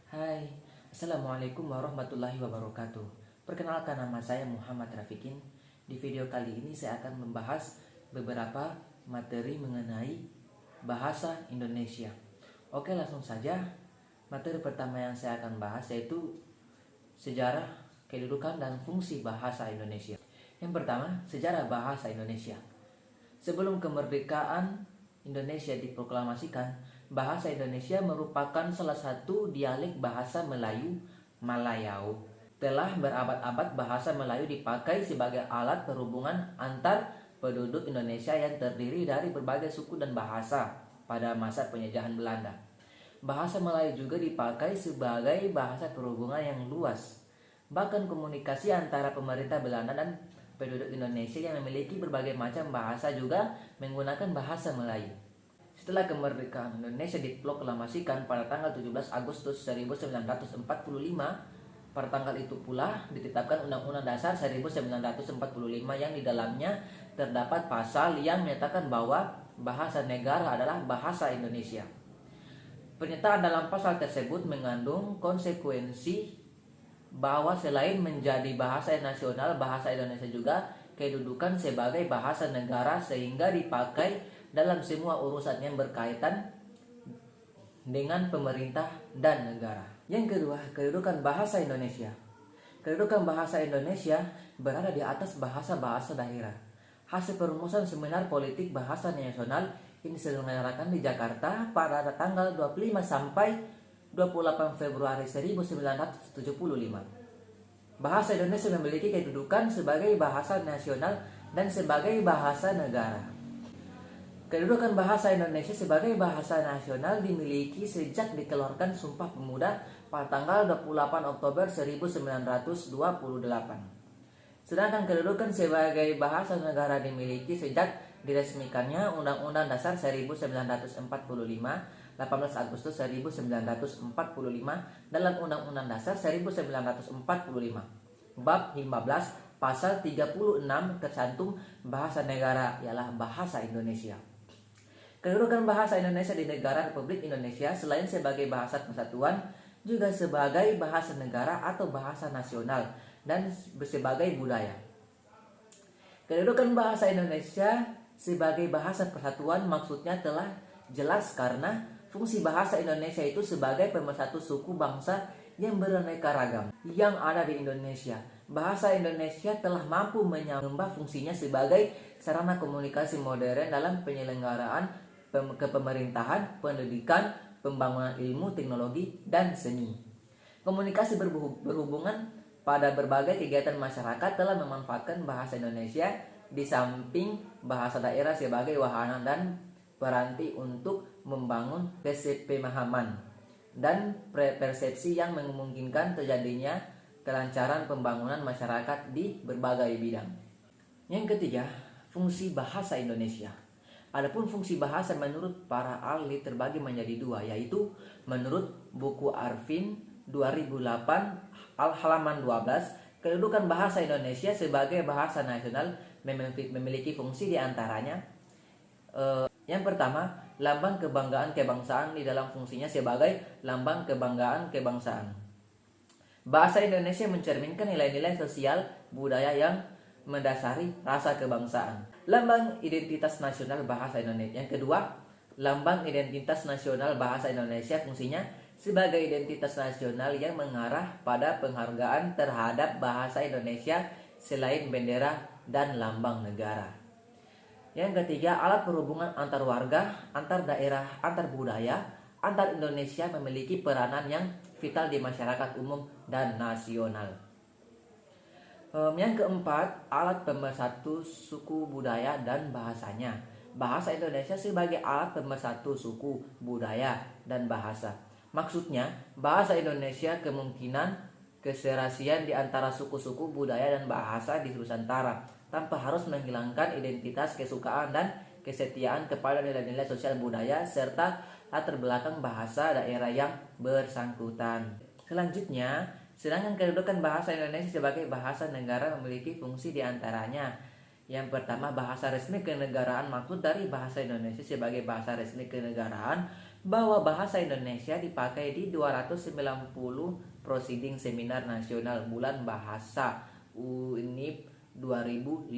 Hai, Assalamualaikum warahmatullahi wabarakatuh. Perkenalkan, nama saya Muhammad Rafikin. Di video kali ini saya akan membahas beberapa materi mengenai bahasa Indonesia. Oke, langsung saja. Materi pertama yang saya akan bahas yaitu sejarah, kedudukan, dan fungsi bahasa Indonesia. Yang pertama, sejarah bahasa Indonesia. Sebelum kemerdekaan Indonesia diproklamasikan, bahasa Indonesia merupakan salah satu dialek bahasa Melayu, Malayau. Telah berabad-abad bahasa Melayu dipakai sebagai alat perhubungan antar penduduk Indonesia yang terdiri dari berbagai suku dan bahasa pada masa penjajahan Belanda. Bahasa Melayu juga dipakai sebagai bahasa perhubungan yang luas. Bahkan komunikasi antara pemerintah Belanda dan penduduk Indonesia yang memiliki berbagai macam bahasa juga menggunakan bahasa Melayu. Setelah kemerdekaan Indonesia diproklamasikan pada tanggal 17 Agustus 1945, pada tanggal itu pula ditetapkan Undang-Undang Dasar 1945 yang di dalamnya terdapat pasal yang menyatakan bahwa bahasa negara adalah bahasa Indonesia. Pernyataan dalam pasal tersebut mengandung konsekuensi bahwa selain menjadi bahasa nasional, bahasa Indonesia juga kedudukan sebagai bahasa negara sehingga dipakai dalam semua urusan yang berkaitan dengan pemerintah dan negara. Yang kedua, kedudukan bahasa Indonesia. Kedudukan bahasa Indonesia berada di atas bahasa-bahasa daerah. Hasil perumusan seminar politik bahasa nasional ini diselenggarakan di Jakarta pada tanggal 25 sampai 28 Februari 1975. Bahasa Indonesia memiliki kedudukan sebagai bahasa nasional dan sebagai bahasa negara. Kedudukan bahasa Indonesia sebagai bahasa nasional dimiliki sejak dikeluarkan Sumpah Pemuda pada tanggal 28 Oktober 1928. Sedangkan kedudukan sebagai bahasa negara dimiliki sejak diresmikannya Undang-Undang Dasar 1945, 18 Agustus 1945 dalam Undang-Undang Dasar 1945. Bab 15 Pasal 36 tercantum bahasa negara ialah bahasa Indonesia. Kedudukan bahasa Indonesia di negara Republik Indonesia selain sebagai bahasa persatuan juga sebagai bahasa negara atau bahasa nasional dan sebagai budaya. Kedudukan bahasa Indonesia sebagai bahasa persatuan maksudnya telah jelas karena fungsi bahasa Indonesia itu sebagai pemersatu suku bangsa yang beraneka ragam yang ada di Indonesia. Bahasa Indonesia telah mampu menyembah fungsinya sebagai sarana komunikasi modern dalam penyelenggaraan kepemerintahan, pendidikan, pembangunan ilmu, teknologi, dan seni. Komunikasi berhubungan pada berbagai kegiatan masyarakat telah memanfaatkan bahasa Indonesia di samping bahasa daerah sebagai wahana dan peranti untuk membangun kesepemahaman dan persepsi yang memungkinkan terjadinya kelancaran pembangunan masyarakat di berbagai bidang. Yang ketiga, fungsi bahasa Indonesia. Adapun fungsi bahasa menurut para ahli terbagi menjadi dua, yaitu menurut buku Arvin 2008 halaman 12, kedudukan bahasa Indonesia sebagai bahasa nasional memiliki fungsi diantaranya yang pertama, lambang kebanggaan kebangsaan di dalam fungsinya sebagai lambang kebanggaan kebangsaan. Bahasa Indonesia mencerminkan nilai-nilai sosial budaya yang mendasari rasa kebangsaan. Lambang identitas nasional bahasa Indonesia. Yang kedua, lambang identitas nasional bahasa Indonesia fungsinya sebagai identitas nasional yang mengarah pada penghargaan terhadap bahasa Indonesia selain bendera dan lambang negara. Yang ketiga, alat perhubungan antar warga, antar daerah, antar budaya, antar Indonesia memiliki peranan yang vital di masyarakat umum dan nasional. Yang keempat, alat pemersatu suku budaya dan bahasanya. Bahasa Indonesia sebagai alat pemersatu suku budaya dan bahasa. Maksudnya, bahasa Indonesia kemungkinan keserasian di antara suku-suku budaya dan bahasa di Nusantara tanpa harus menghilangkan identitas, kesukaan, dan kesetiaan kepada nilai-nilai sosial budaya serta latar belakang bahasa daerah yang bersangkutan. Selanjutnya, sedangkan kedudukan bahasa Indonesia sebagai bahasa negara memiliki fungsi diantaranya. Yang pertama, bahasa resmi kenegaraan. Maksud dari bahasa Indonesia sebagai bahasa resmi kenegaraan bahwa bahasa Indonesia dipakai di 290 proceeding seminar nasional bulan bahasa UNIP 2015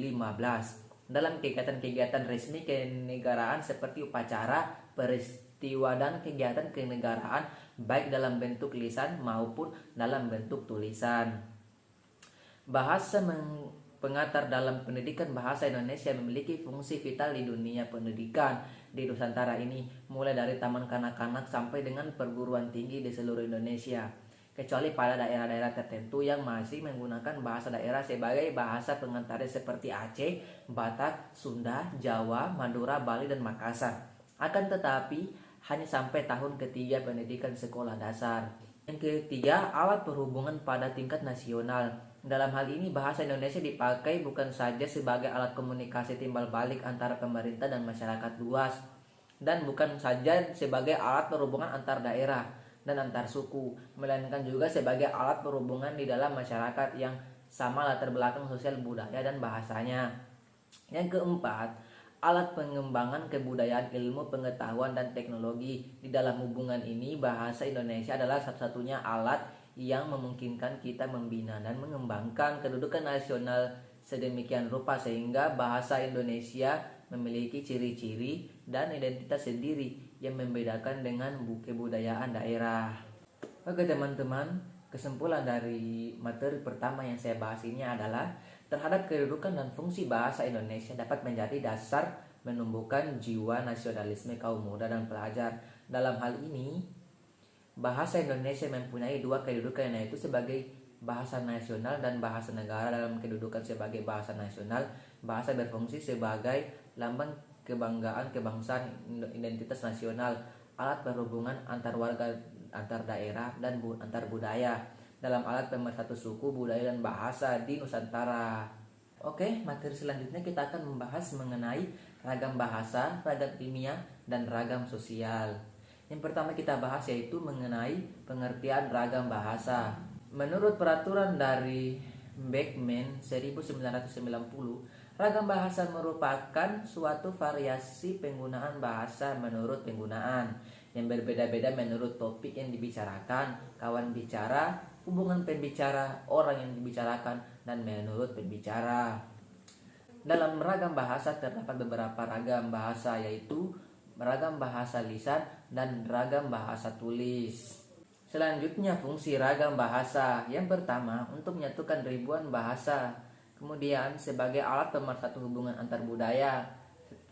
dalam kegiatan-kegiatan resmi kenegaraan seperti upacara, peristiwa dan kegiatan kenegaraan baik dalam bentuk lisan maupun dalam bentuk tulisan. Bahasa pengantar dalam pendidikan bahasa Indonesia memiliki fungsi vital di dunia pendidikan di Nusantara ini, mulai dari taman kanak-kanak sampai dengan perguruan tinggi di seluruh Indonesia, kecuali pada daerah-daerah tertentu yang masih menggunakan bahasa daerah sebagai bahasa pengantarnya seperti Aceh, Batak, Sunda, Jawa, Madura, Bali, dan Makassar. Akan tetapi hanya sampai tahun ketiga pendidikan sekolah dasar. Yang ketiga, alat perhubungan pada tingkat nasional. Dalam hal ini bahasa Indonesia dipakai bukan saja sebagai alat komunikasi timbal balik antara pemerintah dan masyarakat luas, dan bukan saja sebagai alat perhubungan antar daerah dan antar suku, melainkan juga sebagai alat perhubungan di dalam masyarakat yang sama latar belakang sosial, budaya, dan bahasanya. Yang keempat, alat pengembangan kebudayaan, ilmu pengetahuan, dan teknologi. Di dalam hubungan ini bahasa Indonesia adalah satu-satunya alat yang memungkinkan kita membina dan mengembangkan kedudukan nasional sedemikian rupa sehingga bahasa Indonesia memiliki ciri-ciri dan identitas sendiri yang membedakan dengan kebudayaan daerah. Oke teman-teman, kesimpulan dari materi pertama yang saya bahas ini adalah terhadap kedudukan dan fungsi bahasa Indonesia dapat menjadi dasar menumbuhkan jiwa nasionalisme kaum muda dan pelajar. Dalam hal ini bahasa Indonesia mempunyai dua kedudukan, yaitu sebagai bahasa nasional dan bahasa negara. Dalam kedudukan sebagai bahasa nasional, bahasa berfungsi sebagai lambang kebanggaan kebangsaan, identitas nasional, alat perhubungan antar warga, antar daerah, dan antar budaya, dalam alat pemersatu suku, budaya, dan bahasa di Nusantara. Oke, materi selanjutnya kita akan membahas mengenai ragam bahasa, ragam ilmiah, dan ragam sosial. Yang pertama kita bahas yaitu mengenai pengertian ragam bahasa. Menurut peraturan dari Beckman 1990, ragam bahasa merupakan suatu variasi penggunaan bahasa menurut penggunaan yang berbeda-beda menurut topik yang dibicarakan, kawan bicara, hubungan pembicara, orang yang dibicarakan, dan menurut pembicara. Dalam ragam bahasa terdapat beberapa ragam bahasa, yaitu ragam bahasa lisan dan ragam bahasa tulis. Selanjutnya fungsi ragam bahasa. Yang pertama, untuk menyatukan ribuan bahasa. Kemudian sebagai alat pemersatu hubungan antar budaya.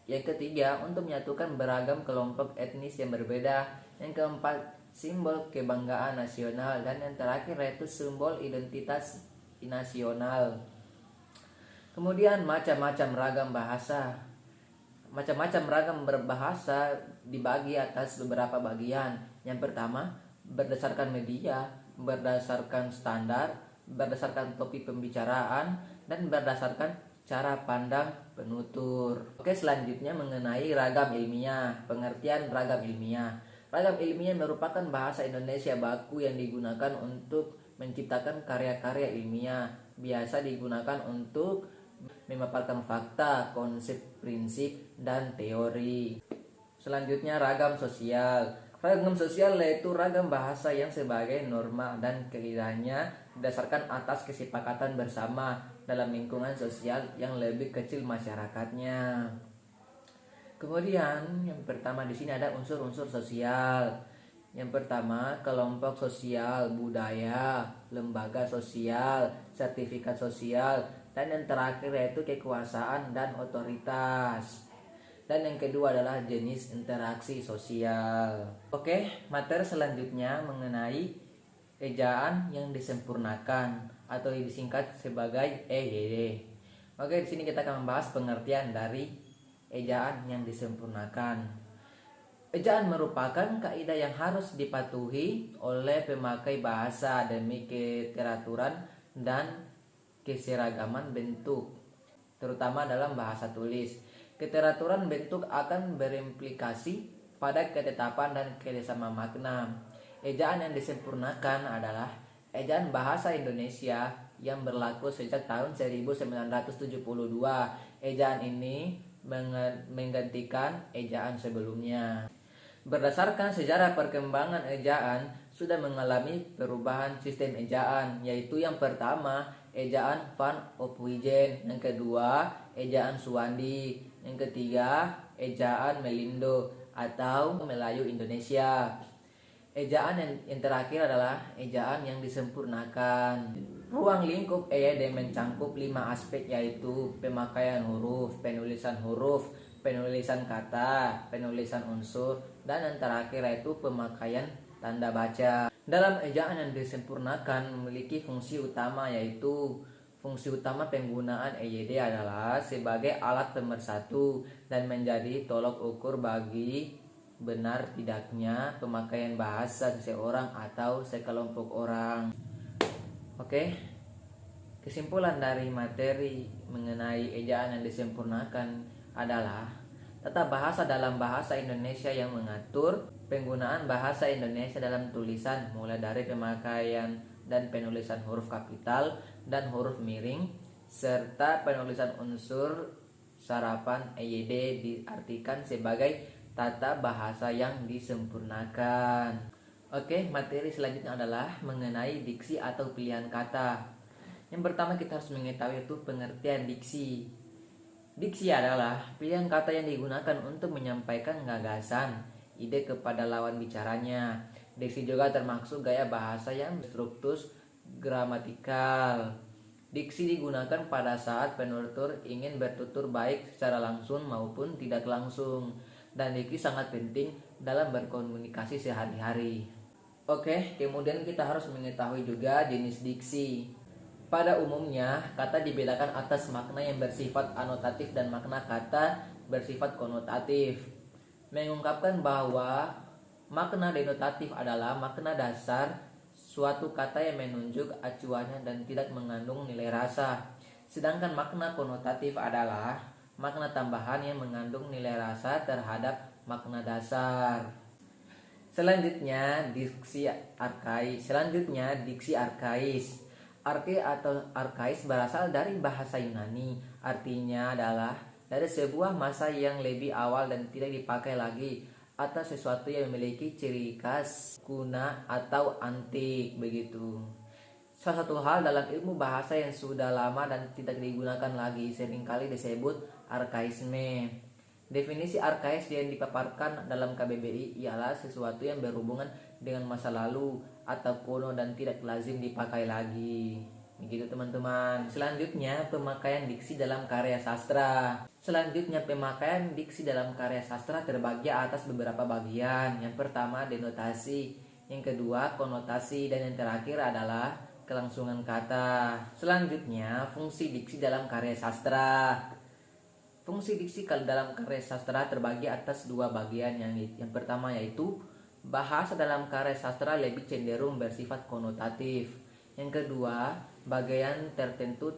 Yang ketiga, untuk menyatukan beragam kelompok etnis yang berbeda. Yang keempat, simbol kebanggaan nasional. Dan yang terakhir yaitu simbol identitas nasional. Kemudian macam-macam ragam bahasa. Macam-macam ragam berbahasa dibagi atas beberapa bagian. Yang pertama, berdasarkan media, berdasarkan standar, berdasarkan topik pembicaraan, dan berdasarkan cara pandang penutur. Oke, selanjutnya mengenai ragam ilmiah. Pengertian ragam ilmiah. Ragam ilmiah merupakan bahasa Indonesia baku yang digunakan untuk menciptakan karya-karya ilmiah. Biasa digunakan untuk memaparkan fakta, konsep, prinsip, dan teori. Selanjutnya ragam sosial. Ragam sosial yaitu ragam bahasa yang sebagai norma dan kaidahnya berdasarkan atas kesepakatan bersama dalam lingkungan sosial yang lebih kecil masyarakatnya. Kemudian yang pertama di sini ada unsur-unsur sosial. Yang pertama, kelompok sosial, budaya, lembaga sosial, sertifikat sosial, dan yang terakhir yaitu kekuasaan dan otoritas. Dan yang kedua adalah jenis interaksi sosial. Oke, materi selanjutnya mengenai ejaan yang disempurnakan atau disingkat sebagai EYD. Oke, di sini kita akan membahas pengertian dari ejaan yang disempurnakan. Ejaan merupakan kaidah yang harus dipatuhi oleh pemakai bahasa demi keteraturan dan keseragaman bentuk, terutama dalam bahasa tulis. Keteraturan bentuk akan berimplikasi pada ketetapan dan kerjasama makna. Ejaan yang disempurnakan adalah ejaan bahasa Indonesia yang berlaku sejak tahun 1972. Ejaan ini menggantikan ejaan sebelumnya. Berdasarkan sejarah perkembangan ejaan, sudah mengalami perubahan sistem ejaan, yaitu yang pertama, ejaan Van Ophuijsen, yang kedua, ejaan Suwandi, yang ketiga, ejaan Melindo atau Melayu Indonesia. Ejaan yang terakhir adalah ejaan yang disempurnakan. Ruang lingkup EYD mencangkup 5 aspek, yaitu pemakaian huruf, penulisan kata, penulisan unsur, dan yang terakhir yaitu pemakaian tanda baca. Dalam ejaan yang disempurnakan memiliki fungsi utama, yaitu fungsi utama penggunaan EYD adalah sebagai alat pemersatu dan menjadi tolok ukur bagi benar tidaknya pemakaian bahasa seseorang atau sekelompok orang. Oke, kesimpulan dari materi mengenai ejaan yang disempurnakan adalah tata bahasa dalam bahasa Indonesia yang mengatur penggunaan bahasa Indonesia dalam tulisan, mulai dari pemakaian dan penulisan huruf kapital dan huruf miring, serta penulisan unsur sarapan EYD diartikan sebagai tata bahasa yang disempurnakan. Oke, materi selanjutnya adalah mengenai diksi atau pilihan kata. Yang pertama kita harus mengetahui itu pengertian diksi. Diksi adalah pilihan kata yang digunakan untuk menyampaikan gagasan, ide kepada lawan bicaranya. Diksi juga termasuk gaya bahasa yang berstruktur gramatikal. Diksi digunakan pada saat penutur ingin bertutur baik secara langsung maupun tidak langsung. Dan diksi sangat penting dalam berkomunikasi sehari-hari. Oke, kemudian kita harus mengetahui juga jenis diksi. Pada umumnya, kata dibedakan atas makna yang bersifat anotatif dan makna kata bersifat konotatif. Mengungkapkan bahwa makna denotatif adalah makna dasar suatu kata yang menunjuk acuannya dan tidak mengandung nilai rasa. Sedangkan makna konotatif adalah makna tambahan yang mengandung nilai rasa terhadap makna dasar. Selanjutnya diksi arkais. Arti atau arkais berasal dari bahasa Yunani. Artinya adalah dari sebuah masa yang lebih awal dan tidak dipakai lagi, atau sesuatu yang memiliki ciri khas kuna atau antik begitu. Salah satu hal dalam ilmu bahasa yang sudah lama dan tidak digunakan lagi seringkali disebut arkaisme. Definisi arkais yang dipaparkan dalam KBBI ialah sesuatu yang berhubungan dengan masa lalu atau kuno dan tidak lazim dipakai lagi. Begitu teman-teman. Selanjutnya pemakaian diksi dalam karya sastra. Terbagi atas beberapa bagian. Yang pertama denotasi, yang kedua konotasi, dan yang terakhir adalah kelangsungan kata. Selanjutnya fungsi diksi dalam karya sastra. Fungsi diksi dalam karya sastra terbagi atas dua bagian. Yang pertama yaitu bahasa dalam karya sastra lebih cenderung bersifat konotatif. Yang kedua, bagian tertentu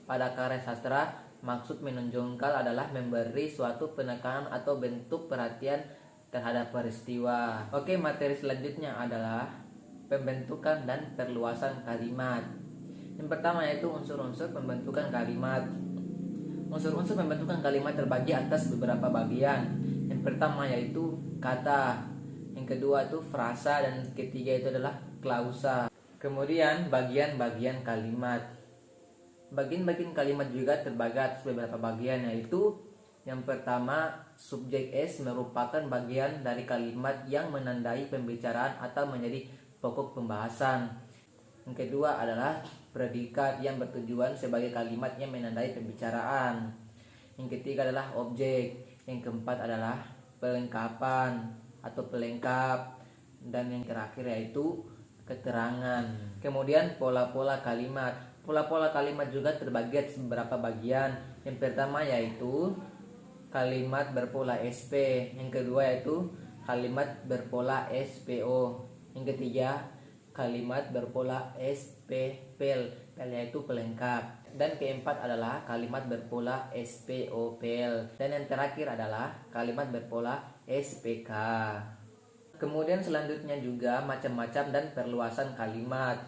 pada karya sastra maksud menonjolkan adalah memberi suatu penekanan atau bentuk perhatian terhadap peristiwa. Oke, materi selanjutnya adalah pembentukan dan perluasan kalimat. Yang pertama yaitu unsur-unsur pembentukan kalimat. Unsur-unsur pembentukan kalimat terbagi atas beberapa bagian. Yang pertama yaitu kata, yang kedua itu frasa, dan ketiga itu adalah klausa. Kemudian bagian-bagian kalimat. Bagian-bagian kalimat juga terbagi atas beberapa bagian, yaitu yang pertama subjek S merupakan bagian dari kalimat yang menandai pembicaraan atau menjadi pokok pembahasan. Yang kedua adalah predikat yang bertujuan sebagai kalimat yang menandai pembicaraan. Yang ketiga adalah objek. Yang keempat adalah pelengkapan atau pelengkap, dan yang terakhir yaitu keterangan. Kemudian pola-pola kalimat. Pola-pola kalimat juga terbagi atas beberapa bagian. Yang pertama yaitu kalimat berpola SP. Yang kedua yaitu kalimat berpola SPO. Yang ketiga kalimat berpola SPPL, yaitu pelengkap. Dan keempat adalah kalimat berpola SPOPL. Dan yang terakhir adalah kalimat berpola SPK. Kemudian selanjutnya juga macam-macam dan perluasan kalimat.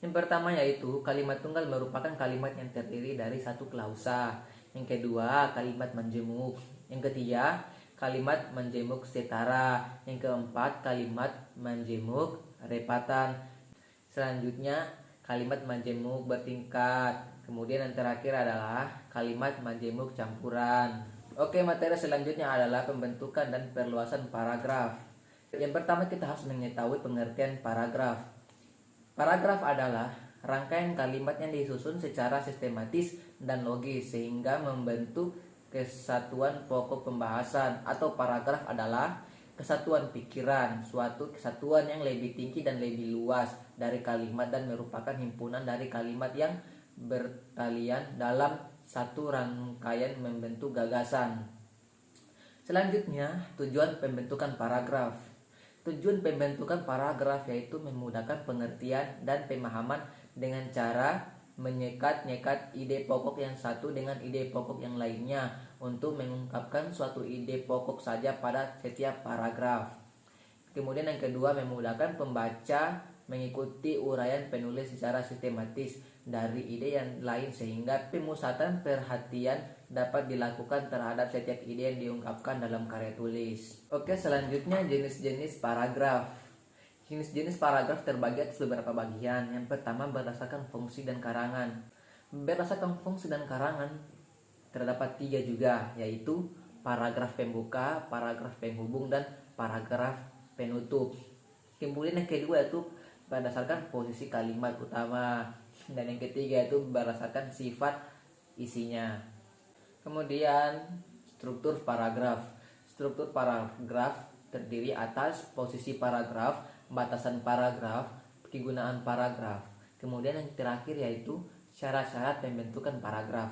Yang pertama yaitu kalimat tunggal merupakan kalimat yang terdiri dari satu klausa. Yang kedua kalimat menjemuk. Yang ketiga kalimat menjemuk setara. Yang keempat, kalimat menjemuk repatan. Selanjutnya, kalimat menjemuk bertingkat. Kemudian yang terakhir adalah kalimat menjemuk campuran. Oke, materi selanjutnya adalah pembentukan dan perluasan paragraf. Yang pertama, kita harus mengetahui pengertian paragraf. Paragraf adalah rangkaian kalimat yang disusun secara sistematis dan logis sehingga membentuk kesatuan pokok pembahasan. Atau paragraf adalah kesatuan pikiran, suatu kesatuan yang lebih tinggi dan lebih luas dari kalimat dan merupakan himpunan dari kalimat yang bertalian dalam satu rangkaian membentuk gagasan. Selanjutnya, tujuan pembentukan paragraf. Tujuan pembentukan paragraf yaitu memudahkan pengertian dan pemahaman dengan cara menyekat-nyekat ide pokok yang satu dengan ide pokok yang lainnya untuk mengungkapkan suatu ide pokok saja pada setiap paragraf. Kemudian yang kedua, memudahkan pembaca mengikuti uraian penulis secara sistematis dari ide yang lain sehingga pemusatan perhatian dapat dilakukan terhadap setiap ide yang diungkapkan dalam karya tulis. Oke, selanjutnya jenis-jenis paragraf. Jenis-jenis paragraf terbagi atas beberapa bagian. Yang pertama, berdasarkan fungsi dan karangan. Berdasarkan fungsi dan karangan terdapat 3 juga, yaitu paragraf pembuka, paragraf penghubung, dan paragraf penutup. Kemudian yang kedua itu berdasarkan posisi kalimat utama, dan yang ketiga itu berdasarkan sifat isinya. Kemudian struktur paragraf. Struktur paragraf terdiri atas posisi paragraf, batasan paragraf, kegunaan paragraf. Kemudian yang terakhir yaitu syarat-syarat pembentukan paragraf.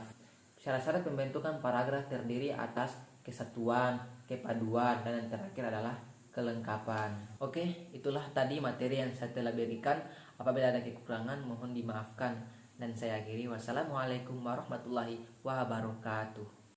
Syarat-syarat pembentukan paragraf terdiri atas kesatuan, kepaduan, dan yang terakhir adalah kelengkapan. Oke, itulah tadi materi yang saya telah berikan. Apabila ada kekurangan mohon dimaafkan. Dan saya akhiri, wassalamualaikum warahmatullahi wabarakatuh.